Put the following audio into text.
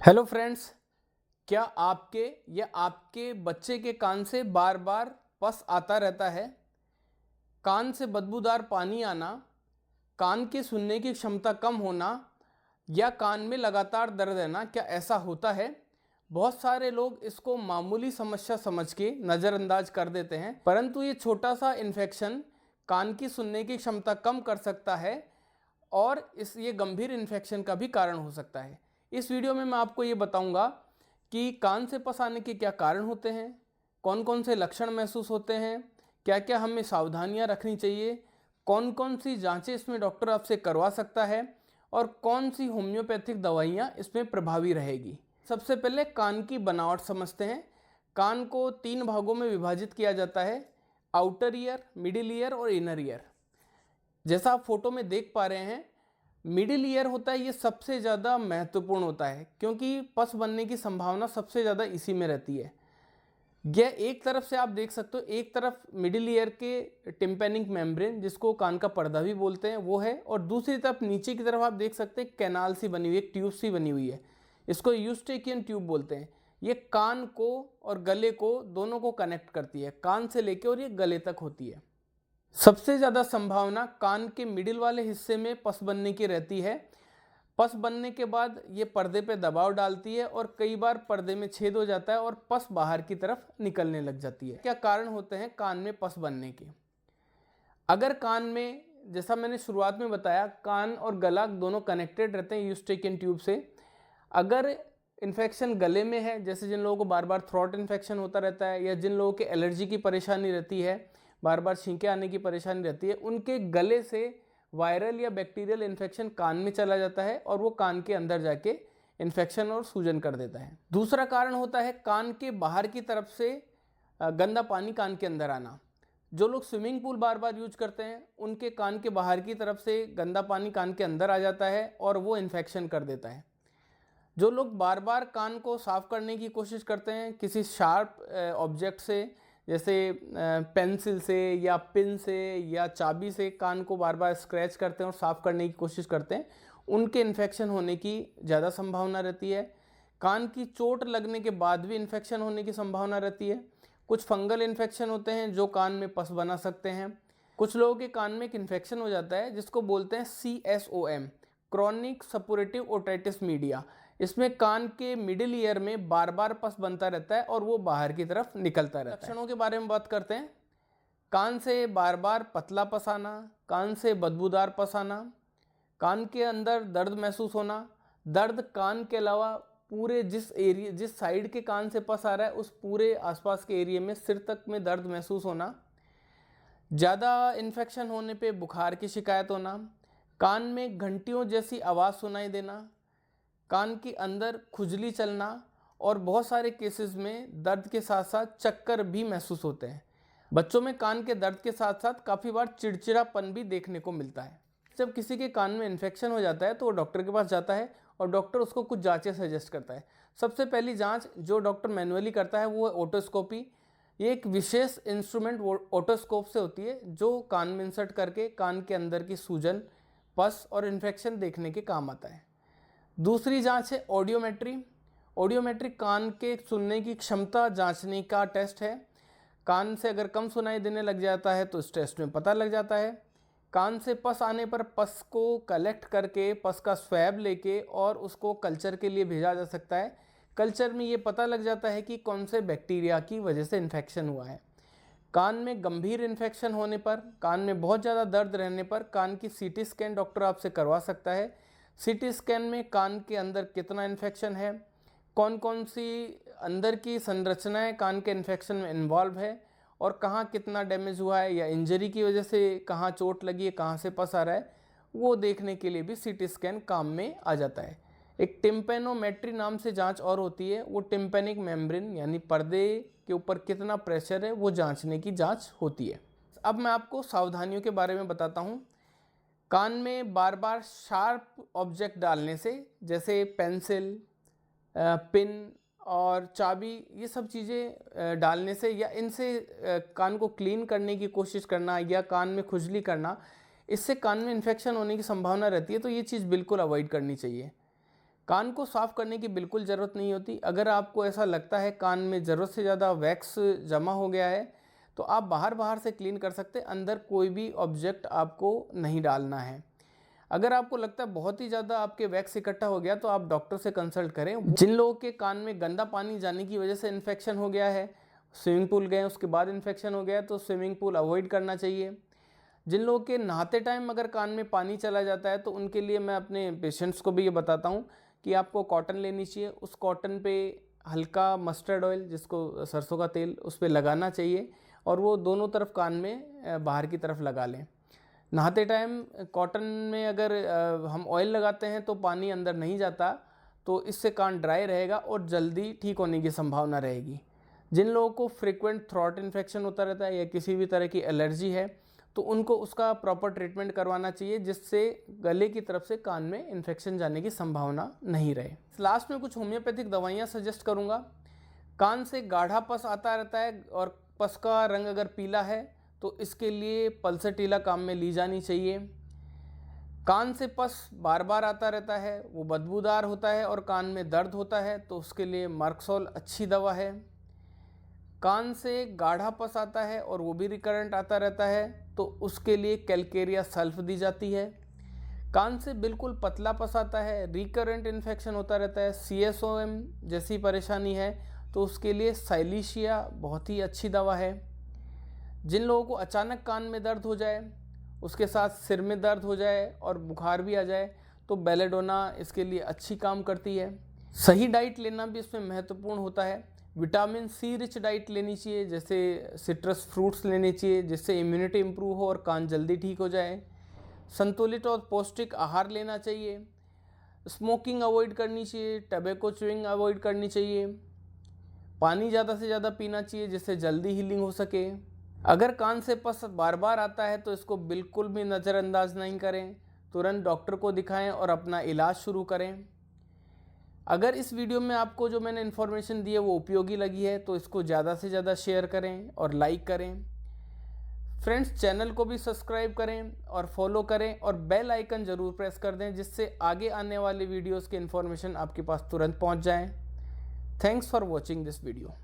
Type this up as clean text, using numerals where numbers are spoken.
Hello friends, क्या आपके या आपके बच्चे के कान से बार बार पस आता रहता है? कान से बदबूदार पानी आना, कान की सुनने की क्षमता कम होना या कान में लगातार दर्द रहना, क्या ऐसा होता है? बहुत सारे लोग इसको मामूली समस्या समझ के नज़रअंदाज कर देते हैं, परंतु ये छोटा सा इन्फेक्शन कान की सुनने की क्षमता कम कर सकता है और ये गंभीर इन्फेक्शन का भी कारण हो सकता है। इस वीडियो में मैं आपको ये बताऊंगा कि कान से पस आने के क्या कारण होते हैं, कौन कौन से लक्षण महसूस होते हैं, क्या क्या हमें सावधानियां रखनी चाहिए, कौन कौन सी जांचें इसमें डॉक्टर आपसे करवा सकता है और कौन सी होम्योपैथिक दवाइयां इसमें प्रभावी रहेगी। सबसे पहले कान की बनावट समझते हैं। कान को 3 भागों में विभाजित किया जाता है: आउटर ईयर, मिडिल ईयर और इनर ईयर। जैसा आप फोटो में देख पा रहे हैं, मिडिल ईयर होता है, ये सबसे ज़्यादा महत्वपूर्ण होता है क्योंकि पस बनने की संभावना सबसे ज़्यादा इसी में रहती है। यह एक तरफ से आप देख सकते हो, एक तरफ मिडिल ईयर के टिम्पैनिक मेम्ब्रेन, जिसको कान का पर्दा भी बोलते हैं, वो है, और दूसरी तरफ नीचे की तरफ आप देख सकते हैं कैनाल सी बनी हुई है, एक ट्यूब सी बनी हुई है। इसको यूस्टेकियन ट्यूब बोलते हैं। ये कान को और गले को दोनों को कनेक्ट करती है, कान से लेके और ये गले तक होती है। सबसे ज़्यादा संभावना कान के मिडिल वाले हिस्से में पस बनने की रहती है। पस बनने के बाद ये पर्दे पे दबाव डालती है और कई बार पर्दे में छेद हो जाता है और पस बाहर की तरफ निकलने लग जाती है। क्या कारण होते हैं कान में पस बनने के? अगर कान में, जैसा मैंने शुरुआत में बताया, कान और गला दोनों कनेक्टेड रहते हैं यूस्टेकियन ट्यूब से। अगर इन्फेक्शन गले में है, जैसे जिन लोगों को बार बार थ्रोट इन्फेक्शन होता रहता है या जिन लोगों के एलर्जी की परेशानी रहती है, बार बार छींके आने की परेशानी रहती है, उनके गले से वायरल या बैक्टीरियल इन्फेक्शन कान में चला जाता है और वो कान के अंदर जाके इन्फेक्शन और सूजन कर देता है। दूसरा कारण होता है कान के बाहर की तरफ से गंदा पानी कान के अंदर आना। जो लोग स्विमिंग पूल बार बार यूज करते हैं, उनके कान के बाहर की तरफ से गंदा पानी कान के अंदर आ जाता है और वो इन्फेक्शन कर देता है। जो लोग बार बार कान को साफ करने की कोशिश करते हैं किसी शार्प ऑब्जेक्ट से, जैसे पेंसिल से या पिन से या चाबी से कान को बार बार स्क्रैच करते हैं और साफ करने की कोशिश करते हैं, उनके इन्फेक्शन होने की ज़्यादा संभावना रहती है। कान की चोट लगने के बाद भी इन्फेक्शन होने की संभावना रहती है। कुछ फंगल इन्फेक्शन होते हैं जो कान में पस बना सकते हैं। कुछ लोगों के कान में एक इन्फेक्शन हो जाता है जिसको बोलते हैं CSOM, chronic suppurative otitis media. इसमें कान के मिडिल ईयर में बार बार पस बनता रहता है और वो बाहर की तरफ निकलता रहता है। लक्षणों के बारे में बात करते हैं। कान से बार बार पतला पस आना, कान से बदबूदार पस आना, कान के अंदर दर्द महसूस होना, दर्द कान के अलावा पूरे जिस साइड के कान से पस आ रहा है उस पूरे आसपास के एरिया में, सिर तक में दर्द महसूस होना, ज़्यादा इन्फेक्शन होने पे बुखार की शिकायत होना, कान में घंटियों जैसी आवाज़ सुनाई देना, कान के अंदर खुजली चलना और बहुत सारे केसेस में दर्द के साथ साथ चक्कर भी महसूस होते हैं। बच्चों में कान के दर्द के साथ साथ काफ़ी बार चिड़चिड़ापन भी देखने को मिलता है। जब किसी के कान में इन्फेक्शन हो जाता है तो वो डॉक्टर के पास जाता है और डॉक्टर उसको कुछ जांचें सजेस्ट करता है। सबसे पहली जांच जो डॉक्टर मैनुअली करता है वो है ओटोस्कोपी। ये एक विशेष इंस्ट्रूमेंट ओटोस्कोप से होती है जो कान में इंसर्ट करके कान के अंदर की सूजन, पस और इन्फेक्शन देखने के काम आता है। दूसरी जांच है ऑडियोमेट्री। ऑडियोमेट्री कान के सुनने की क्षमता जांचने का टेस्ट है। कान से अगर कम सुनाई देने लग जाता है तो इस टेस्ट में पता लग जाता है। कान से पस आने पर पस को कलेक्ट करके पस का स्वैब लेके और उसको कल्चर के लिए भेजा जा सकता है। कल्चर में ये पता लग जाता है कि कौन से बैक्टीरिया की वजह से इन्फेक्शन हुआ है। कान में गंभीर इन्फेक्शन होने पर, कान में बहुत ज़्यादा दर्द रहने पर कान की CT स्कैन डॉक्टर आपसे करवा सकता है। CT स्कैन में कान के अंदर कितना इन्फेक्शन है, कौन कौन सी अंदर की संरचनाएं कान के इन्फेक्शन में इन्वॉल्व है और कहाँ कितना डैमेज हुआ है या इंजरी की वजह से कहाँ चोट लगी है, कहाँ से पस आ रहा है, वो देखने के लिए भी CT स्कैन काम में आ जाता है। एक टिम्पेनोमेट्री नाम से जांच और होती है, वो टिम्पेनिक मेम्ब्रेन यानी पर्दे के ऊपर कितना प्रेशर है वो जांचने की जांच होती है। अब मैं आपको सावधानियों के बारे में बताता हूँ। कान में बार बार शार्प ऑब्जेक्ट डालने से, जैसे पेंसिल, पिन और चाबी, ये सब चीज़ें डालने से या इनसे कान को क्लीन करने की कोशिश करना या कान में खुजली करना, इससे कान में इन्फेक्शन होने की संभावना रहती है, तो ये चीज़ बिल्कुल अवॉइड करनी चाहिए। कान को साफ़ करने की बिल्कुल ज़रूरत नहीं होती। अगर आपको ऐसा लगता है कान में ज़रूरत से ज़्यादा वैक्स जमा हो गया है तो आप बाहर से क्लीन कर सकते हैं, अंदर कोई भी ऑब्जेक्ट आपको नहीं डालना है। अगर आपको लगता है बहुत ही ज़्यादा आपके वैक्स इकट्ठा हो गया तो आप डॉक्टर से कंसल्ट करें। जिन लोगों के कान में गंदा पानी जाने की वजह से इन्फेक्शन हो गया है, स्विमिंग पूल गए उसके बाद इन्फेक्शन हो गया तो स्विमिंग पूल अवॉइड करना चाहिए। जिन लोगों के नहाते टाइम अगर कान में पानी चला जाता है तो उनके लिए मैं अपने पेशेंट्स को भी ये बताता हूँ कि आपको कॉटन लेनी चाहिए। उस कॉटन पे हल्का मस्टर्ड ऑयल, जिसको सरसों का तेल, उस पर लगाना चाहिए और वो दोनों तरफ कान में बाहर की तरफ लगा लें। नहाते टाइम कॉटन में अगर हम ऑयल लगाते हैं तो पानी अंदर नहीं जाता, तो इससे कान ड्राई रहेगा और जल्दी ठीक होने की संभावना रहेगी। जिन लोगों को फ्रिक्वेंट थ्रोट इन्फेक्शन होता रहता है या किसी भी तरह की एलर्जी है तो उनको उसका प्रॉपर ट्रीटमेंट करवाना चाहिए, जिससे गले की तरफ से कान में इन्फेक्शन जाने की संभावना नहीं रहे। लास्ट में कुछ होम्योपैथिक दवाइयाँ सजेस्ट करूँगा। कान से गाढ़ा पस आता रहता है और पस का रंग अगर पीला है तो इसके लिए पल्सटीला काम में ली जानी चाहिए। कान से पस बार बार आता रहता है, वो बदबूदार होता है और कान में दर्द होता है तो उसके लिए मार्क्सोल अच्छी दवा है। कान से गाढ़ा पस आता है और वो भी रिकरेंट आता रहता है तो उसके लिए कैलकेरिया सल्फ दी जाती है। कान से बिल्कुल पतला पस आता है, रिकरेंट इन्फेक्शन होता रहता है, CSOM जैसी परेशानी है तो उसके लिए साइलिशिया बहुत ही अच्छी दवा है। जिन लोगों को अचानक कान में दर्द हो जाए, उसके साथ सिर में दर्द हो जाए और बुखार भी आ जाए तो बेलेडोना इसके लिए अच्छी काम करती है। सही डाइट लेना भी इसमें महत्वपूर्ण होता है। विटामिन C रिच डाइट लेनी चाहिए, जैसे सिट्रस फ्रूट्स लेने चाहिए जिससे इम्यूनिटी इम्प्रूव हो और कान जल्दी ठीक हो जाए। संतुलित और पौष्टिक आहार लेना चाहिए। स्मोकिंग अवॉइड करनी चाहिए, टबैको च्यूइंग अवॉइड करनी चाहिए। पानी ज़्यादा से ज़्यादा पीना चाहिए जिससे जल्दी हीलिंग हो सके। अगर कान से पस बार बार आता है तो इसको बिल्कुल भी नज़रअंदाज नहीं करें, तुरंत डॉक्टर को दिखाएं और अपना इलाज शुरू करें। अगर इस वीडियो में आपको जो मैंने इन्फॉर्मेशन दी है वो उपयोगी लगी है तो इसको ज़्यादा से ज़्यादा शेयर करें और लाइक करें। फ्रेंड्स, चैनल को भी सब्सक्राइब करें और फॉलो करें और बेल आइकन ज़रूर प्रेस कर दें जिससे आगे आने वाले वीडियोस की इन्फॉर्मेशन आपके पास तुरंत पहुंच जाए। Thanks for watching this video.